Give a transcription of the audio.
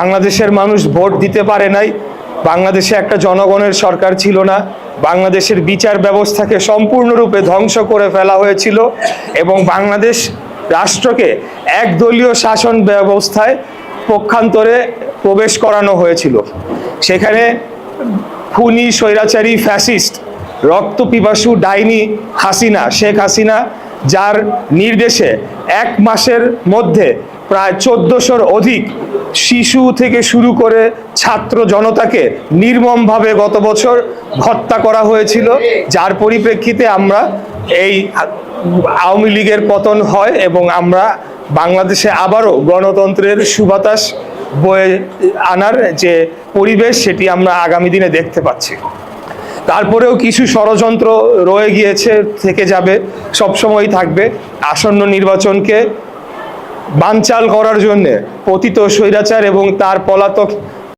বাংলাদেশের মানুষ ভোট দিতে পারে নাই, বাংলাদেশে একটা জনগণের সরকার ছিল না, বাংলাদেশের বিচার ব্যবস্থাকে সম্পূর্ণরূপে ধ্বংস করে ফেলা হয়েছিল এবং বাংলাদেশ রাষ্ট্রকে একদলীয় শাসন ব্যবস্থায় পক্ষান্তরে প্রবেশ করানো হয়েছিল। সেখানে খুনি, স্বৈরাচারী, ফ্যাসিস্ট, রক্তপিপাসু ডাইনি হাসিনা, শেখ হাসিনা, যার নির্দেশে 1 মাসের মধ্যে প্রায় 1400-র অধিক শিশু থেকে শুরু করে ছাত্র জনতাকে নির্মমভাবে গত বছর হত্যা করা হয়েছিল, যার পরিপ্রেক্ষিতে আমরা এই আওয়ামী লীগের পতন হয় এবং আমরা বাংলাদেশে আবারও গণতন্ত্রের সুবাতাস বয়ে আনার যে পরিবেশ সেটি আমরা আগামী দিনে দেখতে পাচ্ছি। তারপরেও কিছু ষড়যন্ত্র রয়ে গিয়েছে, থেকে যাবে, সবসময় থাকবে। আসন্ন নির্বাচনকে বানচাল করার জন্য পতিত স্বৈরাচার এবং তার পলাতক